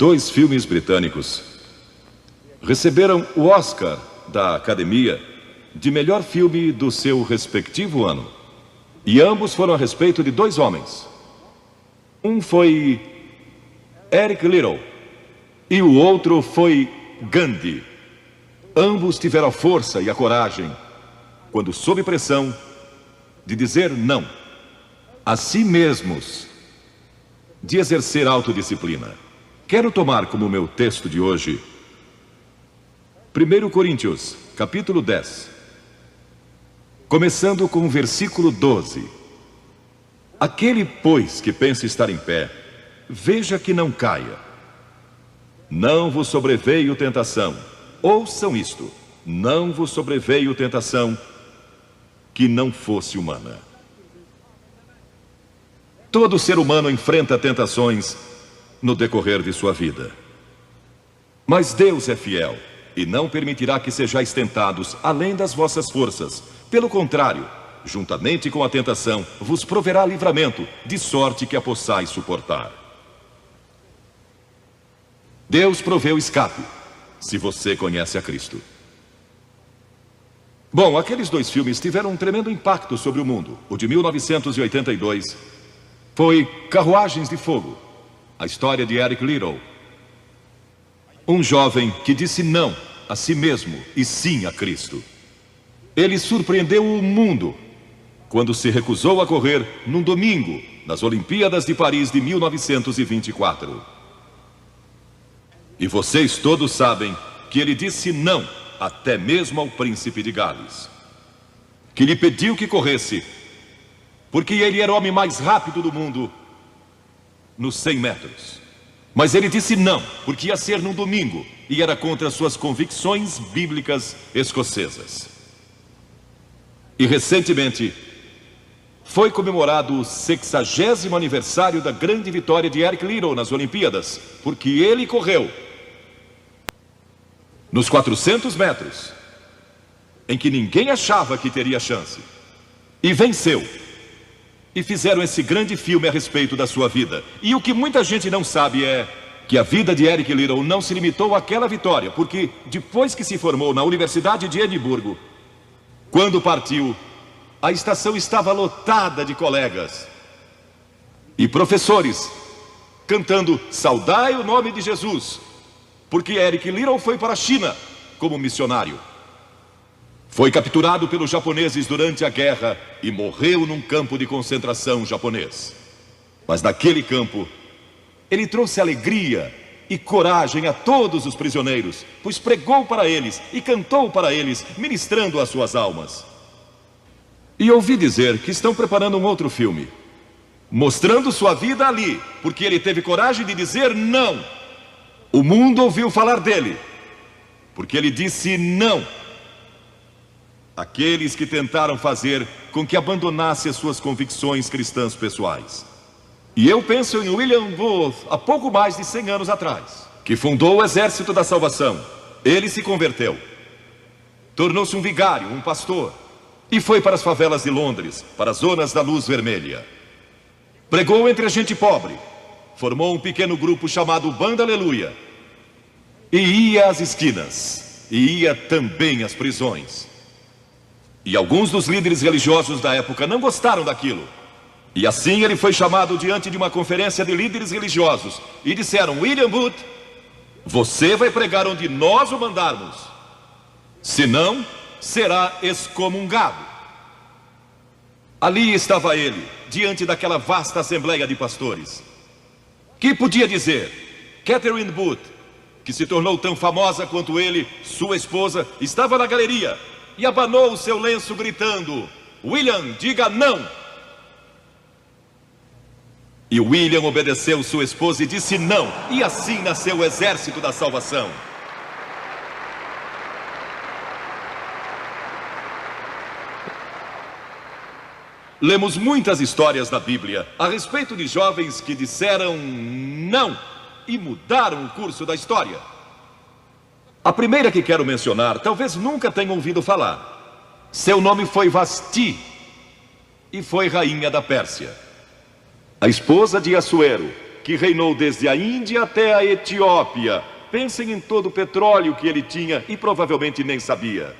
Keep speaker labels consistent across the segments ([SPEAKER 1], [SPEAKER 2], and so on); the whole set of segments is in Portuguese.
[SPEAKER 1] dois filmes britânicos receberam o Oscar da Academia de melhor filme do seu respectivo ano. E ambos foram a respeito de dois homens. Um foi Eric Liddell e o outro foi Gandhi. Ambos tiveram a força e a coragem, quando sob pressão, de dizer não a si mesmos, de exercer autodisciplina. Quero tomar como meu texto de hoje 1 Coríntios, capítulo 10, começando com o versículo 12. Aquele, pois, que pensa estar em pé, veja que não caia. Não vos sobreveio tentação. Ouçam isto: não vos sobreveio tentação que não fosse humana. Todo ser humano enfrenta tentações no decorrer de sua vida. Mas Deus é fiel e não permitirá que sejais tentados além das vossas forças. Pelo contrário, juntamente com a tentação, vos proverá livramento, de sorte que a possais suportar. Deus proveu escape, se você conhece a Cristo. Bom, aqueles dois filmes tiveram um tremendo impacto sobre o mundo. O de 1982 foi Carruagens de Fogo, a história de Eric Liddell, um jovem que disse não a si mesmo e sim a Cristo. Ele surpreendeu o mundo quando se recusou a correr num domingo nas Olimpíadas de Paris de 1924. E vocês todos sabem que ele disse não até mesmo ao príncipe de Gales, que lhe pediu que corresse, porque ele era o homem mais rápido do mundo nos 100 metros. Mas ele disse não, porque ia ser num domingo e era contra suas convicções bíblicas escocesas. E recentemente foi comemorado o 60º aniversário da grande vitória de Eric Liddell nas Olimpíadas, porque ele correu nos 400 metros, em que ninguém achava que teria chance, e venceu. E fizeram esse grande filme a respeito da sua vida. E o que muita gente não sabe é que a vida de Eric Liddell não se limitou àquela vitória, porque depois que se formou na Universidade de Edimburgo, quando partiu, a estação estava lotada de colegas e professores cantando "Saudai o nome de Jesus", porque Eric Liddell foi para a China como missionário. Foi capturado pelos japoneses durante a guerra e morreu num campo de concentração japonês. Mas naquele campo, ele trouxe alegria e coragem a todos os prisioneiros, pois pregou para eles e cantou para eles, ministrando as suas almas. E ouvi dizer que estão preparando um outro filme, mostrando sua vida ali, porque ele teve coragem de dizer não. O mundo ouviu falar dele, porque ele disse não àqueles que tentaram fazer com que abandonasse as suas convicções cristãs pessoais. E eu penso em William Booth, há pouco mais de 100 anos atrás, que fundou o Exército da Salvação. Ele se converteu, tornou-se um vigário, um pastor, e foi para as favelas de Londres, para as zonas da luz vermelha. Pregou entre a gente pobre, formou um pequeno grupo chamado Banda Aleluia, e ia às esquinas, e ia também às prisões. E alguns dos líderes religiosos da época não gostaram daquilo. E assim ele foi chamado diante de uma conferência de líderes religiosos. E disseram: William Booth, você vai pregar onde nós o mandarmos, senão será excomungado. Ali estava ele, diante daquela vasta assembleia de pastores. Que podia dizer? Catherine Booth, que se tornou tão famosa quanto ele, sua esposa, estava na galeria e abanou o seu lenço gritando: William, diga não! E William obedeceu sua esposa e disse não. E assim nasceu o Exército da Salvação. Lemos muitas histórias na Bíblia a respeito de jovens que disseram não e mudaram o curso da história. A primeira que quero mencionar, talvez nunca tenham ouvido falar. Seu nome foi Vasti e foi rainha da Pérsia. A esposa de Assuero, que reinou desde a Índia até a Etiópia. Pensem em todo o petróleo que ele tinha e provavelmente nem sabia.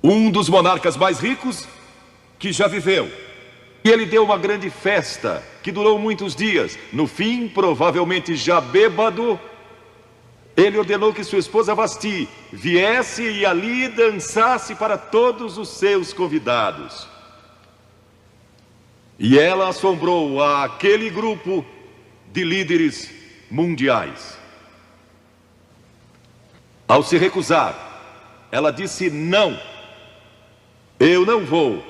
[SPEAKER 1] Um dos monarcas mais ricos que já viveu. E ele deu uma grande festa que durou muitos dias. No fim, provavelmente já bêbado, ele ordenou que sua esposa Vasti viesse e ali dançasse para todos os seus convidados. E ela assombrou aquele grupo de líderes mundiais. Ao se recusar, ela disse: não, eu não vou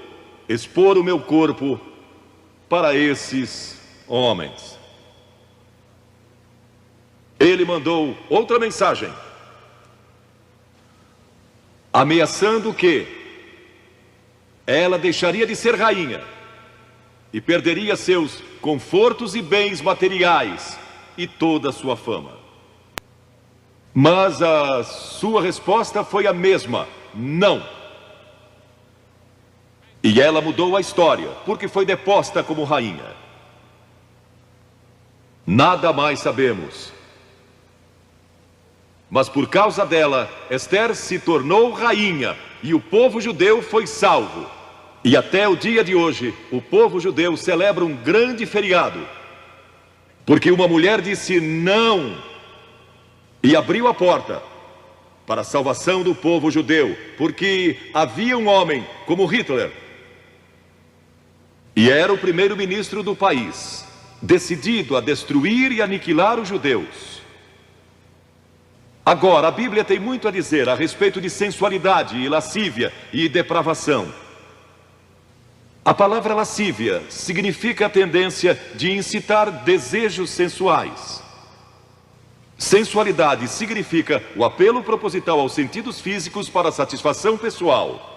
[SPEAKER 1] expor o meu corpo para esses homens. Ele mandou outra mensagem, ameaçando que ela deixaria de ser rainha e perderia seus confortos e bens materiais e toda a sua fama. Mas a sua resposta foi a mesma: não. E ela mudou a história, porque foi deposta como rainha. Nada mais sabemos. Mas por causa dela, Esther se tornou rainha e o povo judeu foi salvo. E até o dia de hoje, o povo judeu celebra um grande feriado, porque uma mulher disse não e abriu a porta para a salvação do povo judeu, porque havia um homem como Hitler, e era o primeiro-ministro do país, decidido a destruir e aniquilar os judeus. Agora, a Bíblia tem muito a dizer a respeito de sensualidade e lascívia e depravação. A palavra lascívia significa a tendência de incitar desejos sensuais. Sensualidade significa o apelo proposital aos sentidos físicos para satisfação pessoal.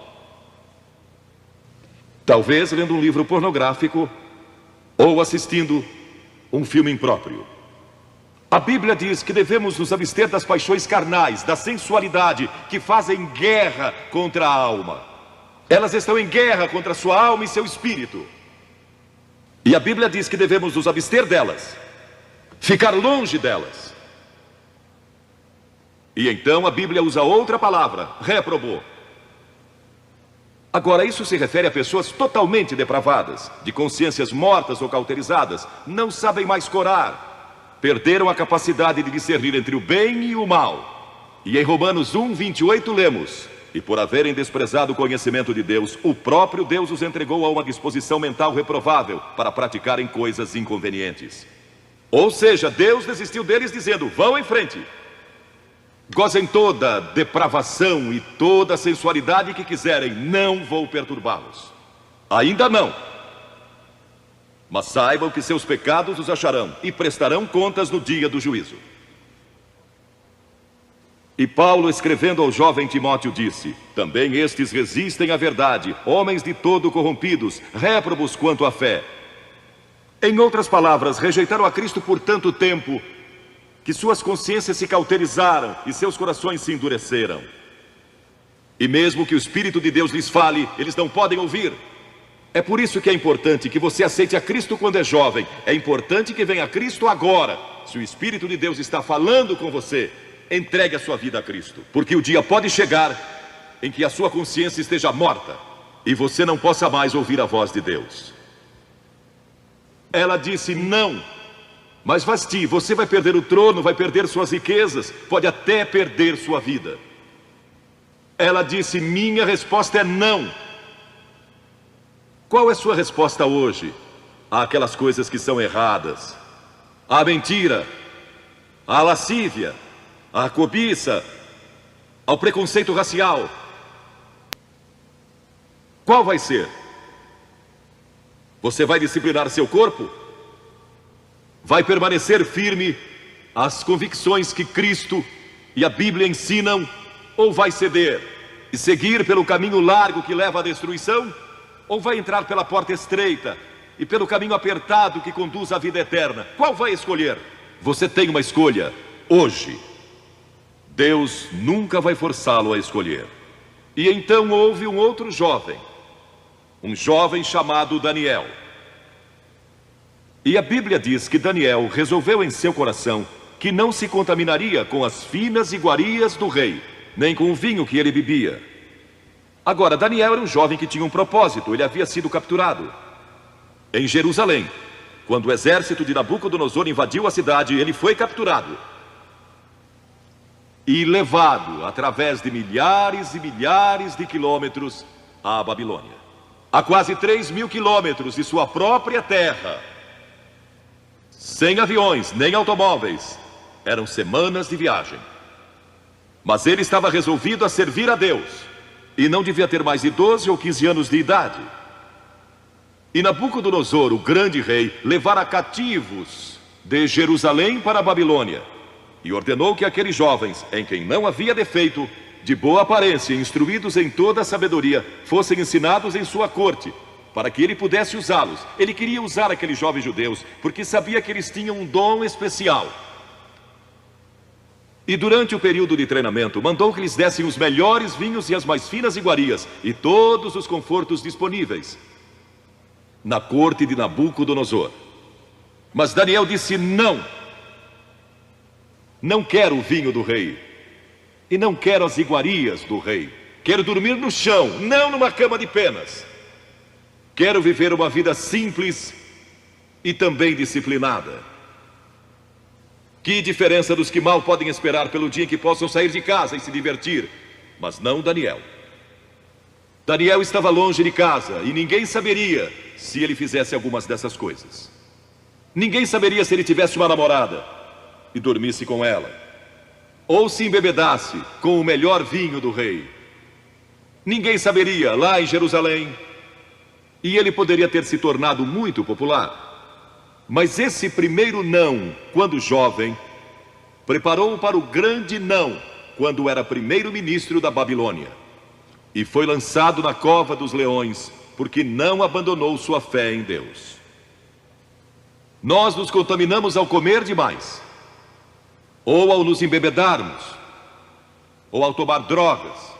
[SPEAKER 1] Talvez lendo um livro pornográfico ou assistindo um filme impróprio. A Bíblia diz que devemos nos abster das paixões carnais, da sensualidade, que fazem guerra contra a alma. Elas estão em guerra contra a sua alma e seu espírito. E a Bíblia diz que devemos nos abster delas, ficar longe delas. E então a Bíblia usa outra palavra, reprobou. Agora, isso se refere a pessoas totalmente depravadas, de consciências mortas ou cauterizadas, não sabem mais corar, perderam a capacidade de discernir entre o bem e o mal. E em Romanos 1:28 lemos: e por haverem desprezado o conhecimento de Deus, o próprio Deus os entregou a uma disposição mental reprovável para praticarem coisas inconvenientes. Ou seja, Deus desistiu deles dizendo: vão em frente, gozem toda depravação e toda a sensualidade que quiserem, não vou perturbá-los. Ainda não. Mas saibam que seus pecados os acharão e prestarão contas no dia do juízo. E Paulo, escrevendo ao jovem Timóteo, disse: também estes resistem à verdade, homens de todo corrompidos, réprobos quanto à fé. Em outras palavras, rejeitaram a Cristo por tanto tempo que suas consciências se cauterizaram e seus corações se endureceram. E mesmo que o Espírito de Deus lhes fale, eles não podem ouvir. É por isso que é importante que você aceite a Cristo quando é jovem. É importante que venha a Cristo agora. Se o Espírito de Deus está falando com você, entregue a sua vida a Cristo, porque o dia pode chegar em que a sua consciência esteja morta e você não possa mais ouvir a voz de Deus. Ela disse não. Mas Vasti, você vai perder o trono, vai perder suas riquezas, pode até perder sua vida. Ela disse: minha resposta é não. Qual é sua resposta hoje àquelas coisas que são erradas? À mentira, à lascívia, à cobiça, ao preconceito racial? Qual vai ser? Você vai disciplinar seu corpo? Vai permanecer firme às convicções que Cristo e a Bíblia ensinam? Ou vai ceder e seguir pelo caminho largo que leva à destruição? Ou vai entrar pela porta estreita e pelo caminho apertado que conduz à vida eterna? Qual vai escolher? Você tem uma escolha hoje. Deus nunca vai forçá-lo a escolher. E então houve um outro jovem, um jovem chamado Daniel. E a Bíblia diz que Daniel resolveu em seu coração que não se contaminaria com as finas iguarias do rei, nem com o vinho que ele bebia. Agora, Daniel era um jovem que tinha um propósito. Ele havia sido capturado em Jerusalém. Quando o exército de Nabucodonosor invadiu a cidade, ele foi capturado e levado através de milhares e milhares de quilômetros à Babilônia, a quase 3.000 quilômetros de sua própria terra, sem aviões nem automóveis. Eram semanas de viagem. Mas ele estava resolvido a servir a Deus, e não devia ter mais de 12 ou 15 anos de idade. E Nabucodonosor, o grande rei, levara cativos de Jerusalém para a Babilônia, e ordenou que aqueles jovens, em quem não havia defeito, de boa aparência, instruídos em toda a sabedoria, fossem ensinados em sua corte, para que ele pudesse usá-los. Ele queria usar aqueles jovens judeus, porque sabia que eles tinham um dom especial. E durante o período de treinamento, mandou que lhes dessem os melhores vinhos e as mais finas iguarias, e todos os confortos disponíveis na corte de Nabucodonosor. Mas Daniel disse: não, não quero o vinho do rei, e não quero as iguarias do rei. Quero dormir no chão, não numa cama de penas. Quero viver uma vida simples e também disciplinada. Que diferença dos que mal podem esperar pelo dia em que possam sair de casa e se divertir. Mas não Daniel. Daniel estava longe de casa e ninguém saberia se ele fizesse algumas dessas coisas. Ninguém saberia se ele tivesse uma namorada e dormisse com ela, ou se embebedasse com o melhor vinho do rei. Ninguém saberia lá em Jerusalém, e ele poderia ter se tornado muito popular. Mas esse primeiro não, quando jovem, preparou-o para o grande não, quando era primeiro-ministro da Babilônia, e foi lançado na cova dos leões, porque não abandonou sua fé em Deus. Nós nos contaminamos ao comer demais, ou ao nos embebedarmos, ou ao tomar drogas,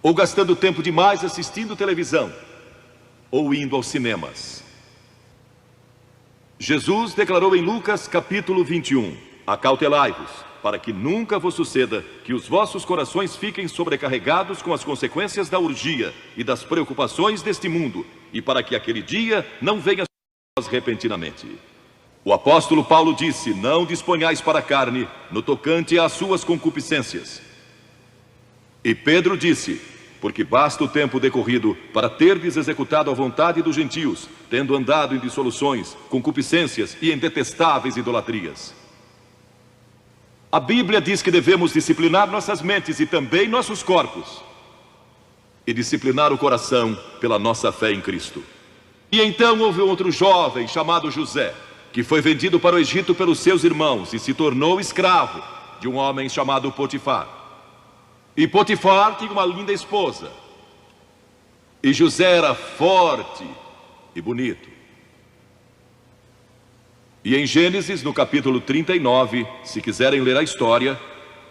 [SPEAKER 1] ou gastando tempo demais assistindo televisão, ou indo aos cinemas. Jesus declarou em Lucas capítulo 21: acautelai-vos, para que nunca vos suceda que os vossos corações fiquem sobrecarregados com as consequências da orgia e das preocupações deste mundo, e para que aquele dia não venha sobre vós repentinamente. O apóstolo Paulo disse: não disponhais para a carne no tocante às suas concupiscências. E Pedro disse: porque basta o tempo decorrido para terdes executado a vontade dos gentios, tendo andado em dissoluções, concupiscências e em detestáveis idolatrias. A Bíblia diz que devemos disciplinar nossas mentes e também nossos corpos, e disciplinar o coração pela nossa fé em Cristo. E então houve outro jovem chamado José, que foi vendido para o Egito pelos seus irmãos e se tornou escravo de um homem chamado Potifar. E Potifar tinha uma linda esposa, e José era forte e bonito. E em Gênesis, no capítulo 39, se quiserem ler a história,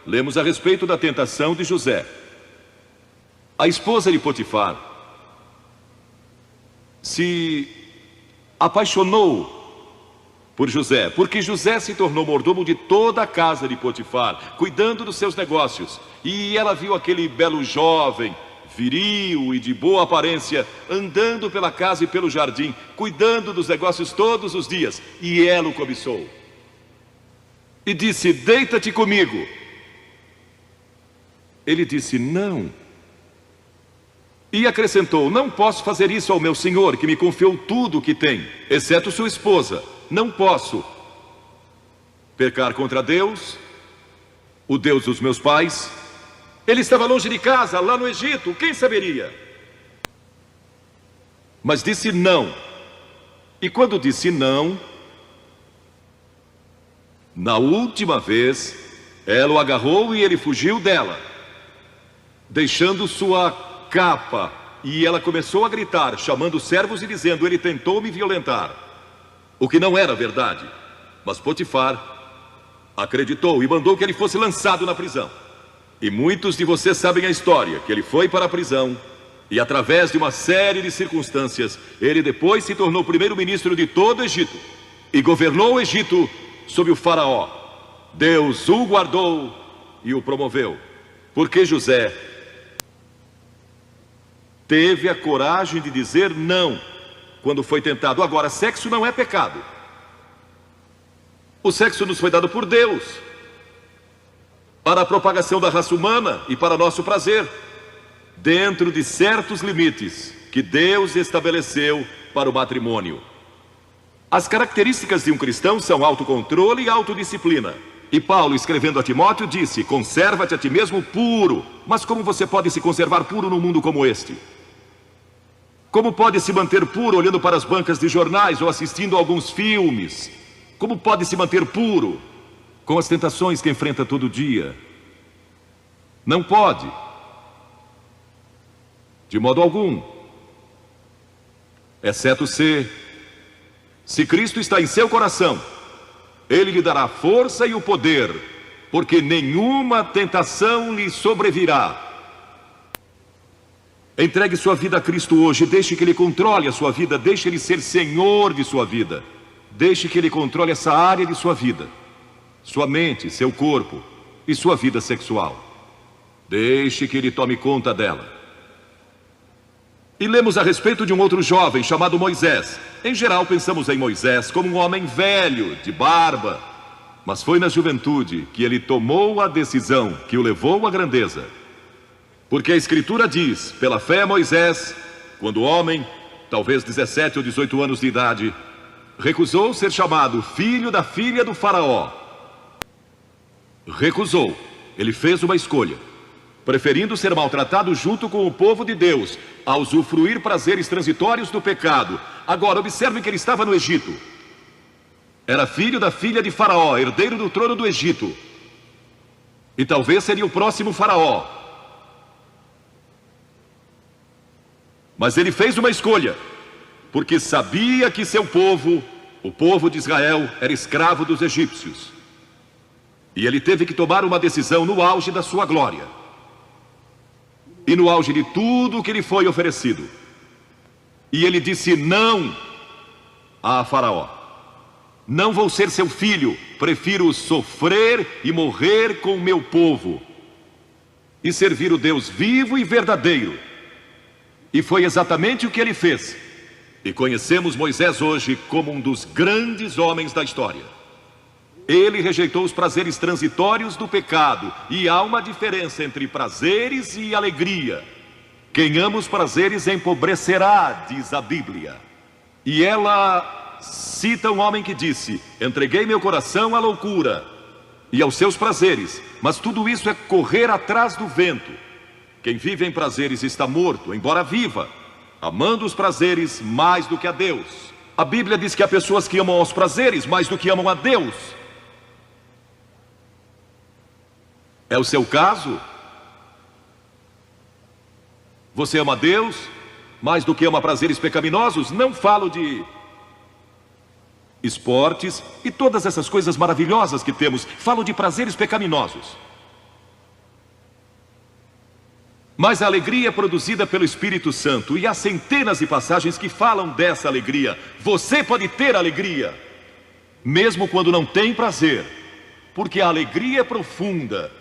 [SPEAKER 1] lemos a respeito da tentação de José. A esposa de Potifar se apaixonou por José, porque José se tornou mordomo de toda a casa de Potifar, cuidando dos seus negócios. E ela viu aquele belo jovem, viril e de boa aparência, andando pela casa e pelo jardim, cuidando dos negócios todos os dias, e ela o cobiçou. E disse: deita-te comigo. Ele disse: não. E acrescentou: não posso fazer isso ao meu senhor, que me confiou tudo o que tem, exceto sua esposa. Não posso pecar contra Deus, o Deus dos meus pais. Ele estava longe de casa, lá no Egito, quem saberia? Mas disse não. E quando disse não, na última vez, ela o agarrou e ele fugiu dela, deixando sua capa. E ela começou a gritar, chamando os servos e dizendo: ele tentou me violentar. O que não era verdade. Mas Potifar acreditou e mandou que ele fosse lançado na prisão. E muitos de vocês sabem a história, que ele foi para a prisão, e através de uma série de circunstâncias, ele depois se tornou primeiro-ministro de todo o Egito. e governou o Egito sob o faraó. Deus o guardou e o promoveu, porque José teve a coragem de dizer não quando foi tentado. Agora, sexo não é pecado. O sexo nos foi dado por Deus para a propagação da raça humana e para nosso prazer, dentro de certos limites que Deus estabeleceu para o matrimônio. As características de um cristão são autocontrole e autodisciplina. E Paulo, escrevendo a Timóteo, disse: conserva-te a ti mesmo puro. Mas como você pode se conservar puro num mundo como este? Como pode se manter puro olhando para as bancas de jornais ou assistindo a alguns filmes? Como pode se manter puro com as tentações que enfrenta todo dia? Não pode, de modo algum, exceto se Cristo está em seu coração, Ele lhe dará força e o poder, porque nenhuma tentação lhe sobrevirá. Entregue sua vida a Cristo hoje, deixe que Ele controle a sua vida, deixe Ele ser Senhor de sua vida, deixe que Ele controle essa área de sua vida, sua mente, seu corpo e sua vida sexual. Deixe que Ele tome conta dela. E lemos a respeito de um outro jovem chamado Moisés. Em geral pensamos em Moisés como um homem velho, de barba, mas foi na juventude que ele tomou a decisão que o levou à grandeza. Porque a Escritura diz: pela fé Moisés, quando homem, talvez 17 ou 18 anos de idade, recusou ser chamado filho da filha do faraó. Recusou. Ele fez uma escolha, preferindo ser maltratado junto com o povo de Deus, a usufruir prazeres transitórios do pecado. Agora, observe que ele estava no Egito. Era filho da filha de Faraó, herdeiro do trono do Egito. E talvez seria o próximo Faraó. Mas ele fez uma escolha, porque sabia que seu povo, o povo de Israel, era escravo dos egípcios. E ele teve que tomar uma decisão no auge da sua glória. E no auge de tudo o que lhe foi oferecido. E ele disse não a Faraó: não vou ser seu filho, prefiro sofrer e morrer com o meu povo e servir o Deus vivo e verdadeiro. E foi exatamente o que ele fez. E conhecemos Moisés hoje como um dos grandes homens da história. Ele rejeitou os prazeres transitórios do pecado. E há uma diferença entre prazeres e alegria. Quem ama os prazeres empobrecerá, diz a Bíblia. E ela cita um homem que disse: entreguei meu coração à loucura e aos seus prazeres, mas tudo isso é correr atrás do vento. Quem vive em prazeres está morto, embora viva, amando os prazeres mais do que a Deus. A Bíblia diz que há pessoas que amam aos prazeres mais do que amam a Deus. É o seu caso? Você ama a Deus mais do que ama prazeres pecaminosos? Não falo de esportes e todas essas coisas maravilhosas que temos. Falo de prazeres pecaminosos. Mas a alegria é produzida pelo Espírito Santo. E há centenas de passagens que falam dessa alegria. Você pode ter alegria, mesmo quando não tem prazer, porque a alegria é profunda.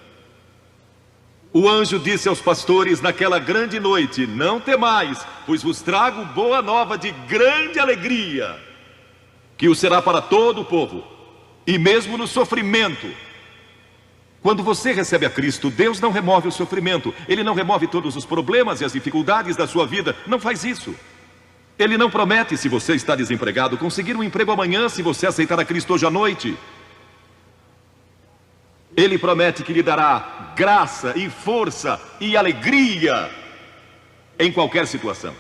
[SPEAKER 1] O anjo disse aos pastores naquela grande noite: não temais, pois vos trago boa nova de grande alegria, que o será para todo o povo. E mesmo no sofrimento, quando você recebe a Cristo, Deus não remove o sofrimento. Ele não remove todos os problemas e as dificuldades da sua vida. Não faz isso. Ele não promete, se você está desempregado, conseguir um emprego amanhã se você aceitar a Cristo hoje à noite. Ele promete que lhe dará graça e força e alegria em qualquer situação.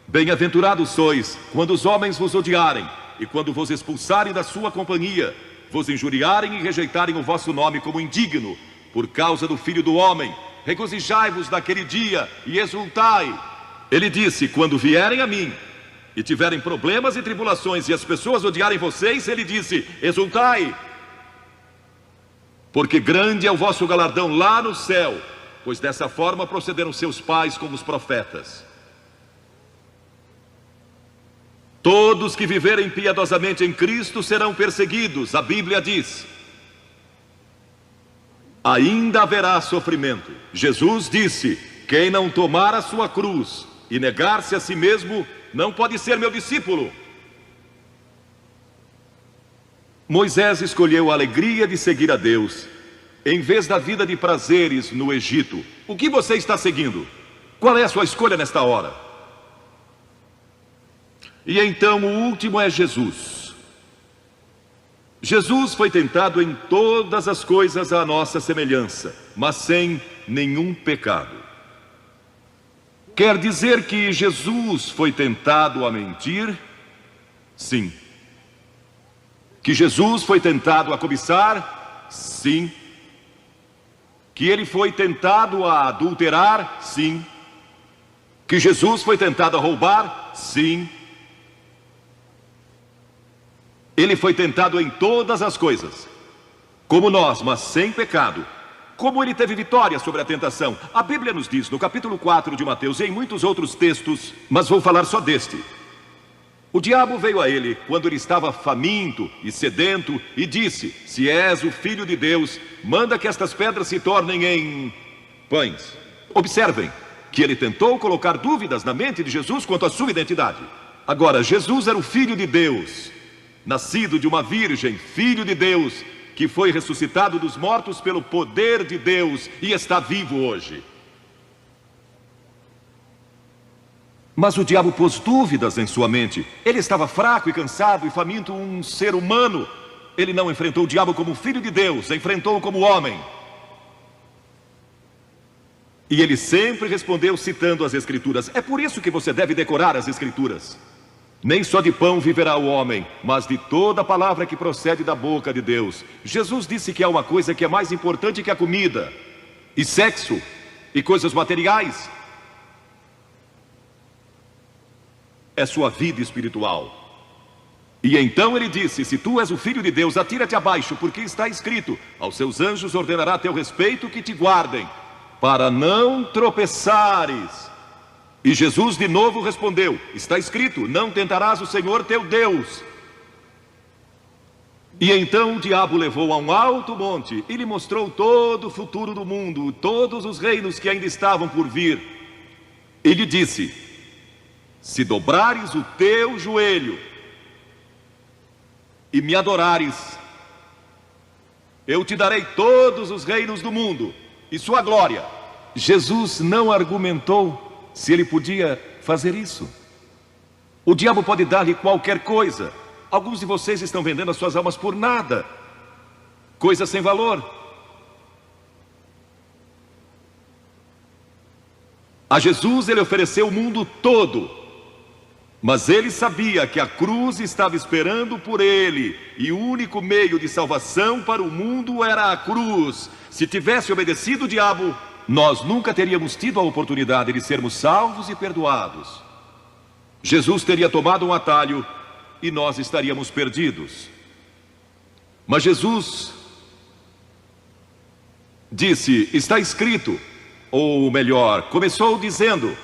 [SPEAKER 1] Bem-aventurados sois quando os homens vos odiarem e quando vos expulsarem da sua companhia, vos injuriarem e rejeitarem o vosso nome como indigno, por causa do Filho do Homem. Regozijai-vos naquele dia e exultai. Ele disse: quando vierem a mim e tiverem problemas e tribulações e as pessoas odiarem vocês, ele disse: exultai, porque grande é o vosso galardão lá no céu, pois dessa forma procederam seus pais com os profetas. Todos que viverem piedosamente em Cristo serão perseguidos, a Bíblia diz. Ainda haverá sofrimento. Jesus disse: quem não tomar a sua cruz e negar-se a si mesmo, não pode ser meu discípulo. Moisés escolheu a alegria de seguir a Deus, em vez da vida de prazeres no Egito. O que você está seguindo? Qual é a sua escolha nesta hora? E então o último é Jesus. Jesus foi tentado em todas as coisas à nossa semelhança, mas sem nenhum pecado. Quer dizer que Jesus foi tentado a mentir? Sim. Que Jesus foi tentado a cobiçar? Sim. Que ele foi tentado a adulterar? Sim. Que Jesus foi tentado a roubar? Sim. Ele foi tentado em todas as coisas, como nós, mas sem pecado. Como ele teve vitória sobre a tentação? A Bíblia nos diz no capítulo 4 de Mateus e em muitos outros textos, mas vou falar só deste. O diabo veio a ele quando ele estava faminto e sedento e disse: se és o Filho de Deus, manda que estas pedras se tornem em pães. Observem que ele tentou colocar dúvidas na mente de Jesus quanto à sua identidade. Agora, Jesus era o Filho de Deus, nascido de uma virgem, Filho de Deus, que foi ressuscitado dos mortos pelo poder de Deus e está vivo hoje. Mas o diabo pôs dúvidas em sua mente. Ele estava fraco e cansado e faminto, um ser humano. Ele não enfrentou o diabo como Filho de Deus, enfrentou-o como homem. E ele sempre respondeu citando as Escrituras. É por isso que você deve decorar as Escrituras. Nem só de pão viverá o homem, mas de toda palavra que procede da boca de Deus. Jesus disse que há uma coisa que é mais importante que a comida, e sexo, e coisas materiais. É sua vida espiritual. E então ele disse: se tu és o Filho de Deus, atira-te abaixo, porque está escrito: aos seus anjos ordenará a teu respeito que te guardem, para não tropeçares. E Jesus de novo respondeu: está escrito, não tentarás o Senhor teu Deus. E então o diabo levou a um alto monte e lhe mostrou todo o futuro do mundo, todos os reinos que ainda estavam por vir. E lhe disse: se dobrares o teu joelho e me adorares, eu te darei todos os reinos do mundo e sua glória. Jesus não argumentou se ele podia fazer isso. O diabo pode dar-lhe qualquer coisa. Alguns de vocês estão vendendo as suas almas por nada, coisa sem valor. A Jesus ele ofereceu o mundo todo, mas ele sabia que a cruz estava esperando por ele, e o único meio de salvação para o mundo era a cruz. Se tivesse obedecido o diabo, nós nunca teríamos tido a oportunidade de sermos salvos e perdoados. Jesus teria tomado um atalho e nós estaríamos perdidos. Mas Jesus disse: está escrito, ou melhor, começou dizendo: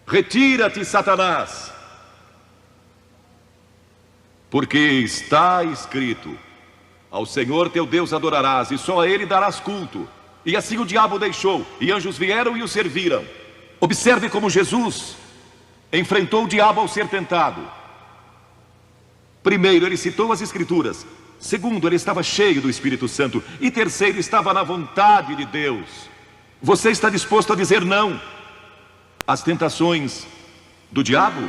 [SPEAKER 1] retira-te, Satanás, porque está escrito: ao Senhor teu Deus adorarás e só a ele darás culto. E assim o diabo deixou, e anjos vieram e o serviram. Observe como Jesus enfrentou o diabo ao ser tentado. Primeiro, ele citou as Escrituras. Segundo, ele estava cheio do Espírito Santo. E terceiro, estava na vontade de Deus. Você está disposto a dizer não às tentações do diabo?